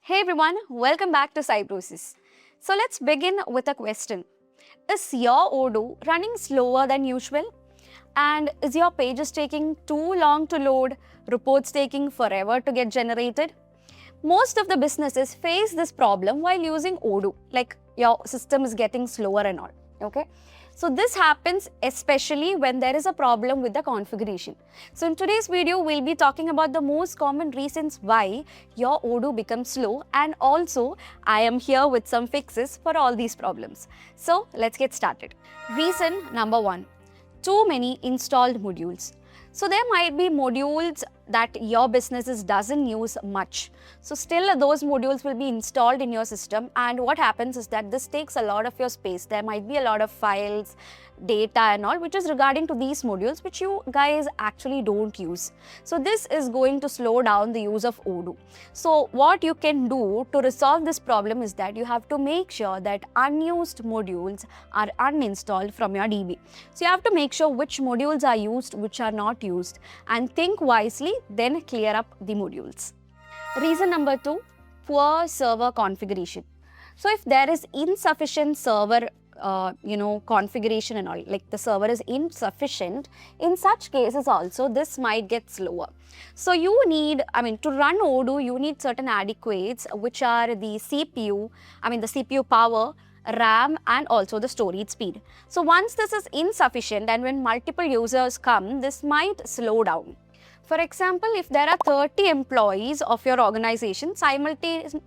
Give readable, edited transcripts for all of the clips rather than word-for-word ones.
Hey everyone, welcome back to Cybrosys. So let's begin with a question. Is your Odoo running slower than usual? And is your pages taking too long to load, reports taking forever to get generated? Most of the businesses face this problem while using Odoo, like your system is getting slower and all, okay? So this happens especially when there is a problem with the configuration. So in today's video, we'll be talking about the most common reasons why your Odoo becomes slow, and also I am here with some fixes for all these problems. So let's get started. Reason number 1, too many installed modules. So there might be modules that your business doesn't use much. So still those modules will be installed in your system, and what happens is that this takes a lot of your space. There might be a lot of files, data and all which is regarding to these modules which you guys actually don't use. So this is going to slow down the use of Odoo. So what you can do to resolve this problem is that you have to make sure that unused modules are uninstalled from your DB. So you have to make sure which modules are used, which are not used, and think wisely, then clear up the modules. Reason number 2, poor server configuration. So if there is insufficient server configuration and all, like the server is insufficient, in such cases also this might get slower. So you need, to run Odoo, you need certain adequates which are the CPU power, RAM and also the storage speed. So once this is insufficient and when multiple users come, this might slow down. For example, if there are 30 employees of your organization simultaneously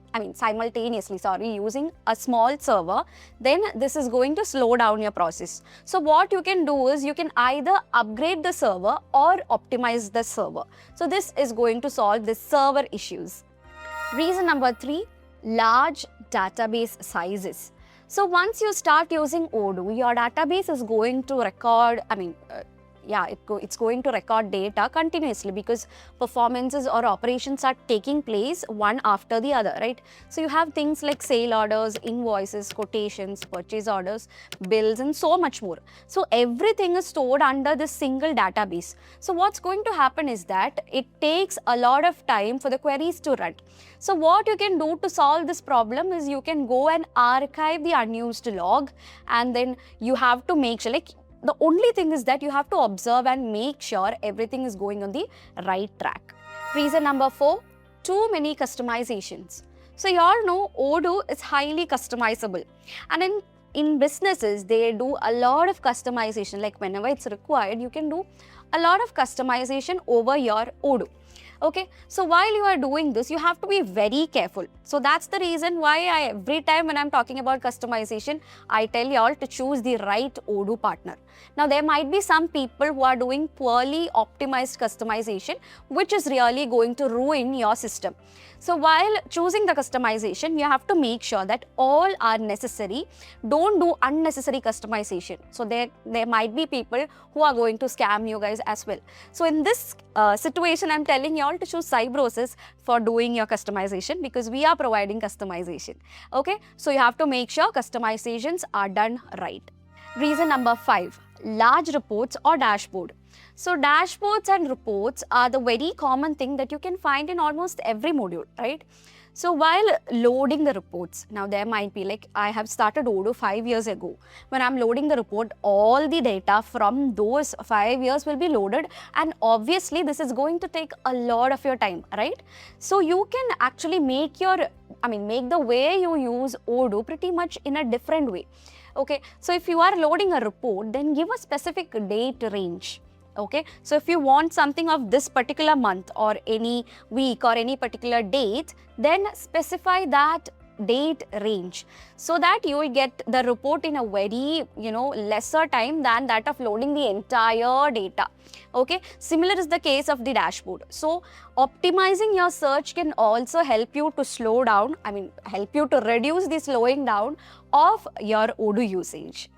using a small server, then this is going to slow down your process. So what you can do is you can either upgrade the server or optimize the server. So this is going to solve the server issues. Reason number 3, large database sizes. So once you start using Odoo, your database is going to record, it's going to record data continuously because performances or operations are taking place one after the other, right? So you have things like sale orders, invoices, quotations, purchase orders, bills and so much more. So everything is stored under this single database. So what's going to happen is that it takes a lot of time for the queries to run. So what you can do to solve this problem is you can go and archive the unused log, and then you have to make sure, the only thing is that you have to observe and make sure everything is going on the right track. Reason number 4, too many customizations. So you all know Odoo is highly customizable, and in businesses they do a lot of customization. Like whenever it's required, you can do a lot of customization over your Odoo. Okay, so while you are doing this, you have to be very careful. So that's the reason why every time when I'm talking about customization, I tell you all to choose the right Odoo partner. Now, there might be some people who are doing poorly optimized customization, which is really going to ruin your system. So while choosing the customization, you have to make sure that all are necessary. Don't do unnecessary customization. So there might be people who are going to scam you guys as well. So in this situation, I'm telling you all to choose Cybrosys for doing your customization because we are providing customization. Okay, so you have to make sure customizations are done right. Reason number 5, large reports or dashboard. So dashboards and reports are the very common thing that you can find in almost every module, right? So while loading the reports, now there might be I have started Odoo 5 years ago. When I'm loading the report, all the data from those 5 years will be loaded, and obviously this is going to take a lot of your time, right? So you can actually make the way you use Odoo pretty much in a different way. Okay, so if you are loading a report, then give a specific date range. Okay, so if you want something of this particular month or any week or any particular date, then specify that date range so that you will get the report in a very lesser time than that of loading the entire data. Okay, similar is the case of the dashboard. So optimizing your search can also help you to slow down, help you to reduce the slowing down of your Odoo usage.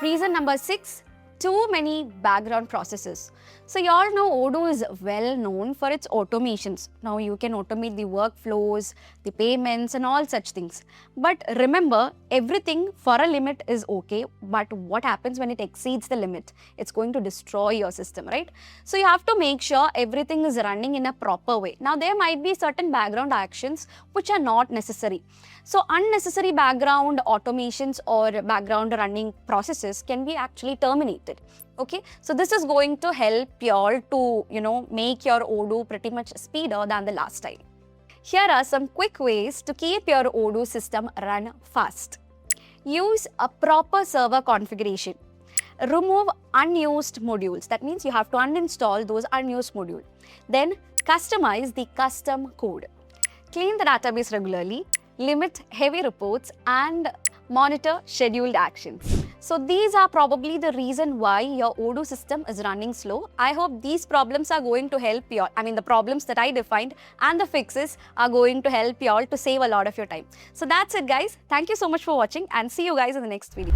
Reason number 6, too many background processes. So you all know Odoo is well known for its automations. Now you can automate the workflows, the payments and all such things. But remember, everything for a limit is okay, but what happens when it exceeds the limit? It's going to destroy your system, right? So you have to make sure everything is running in a proper way. Now there might be certain background actions which are not necessary. So unnecessary background automations or background running processes can be actually terminated. Okay, so this is going to help you all to, make your Odoo pretty much speeder than the last time. Here are some quick ways to keep your Odoo system run fast. Use a proper server configuration. Remove unused modules. That means you have to uninstall those unused modules. Then customize the custom code. Clean the database regularly. Limit heavy reports and monitor scheduled actions. So these are probably the reason why your Odoo system is running slow. I hope these problems are going to help you all. The problems that I defined and the fixes are going to help you all to save a lot of your time. So that's it guys. Thank you so much for watching and see you guys in the next video.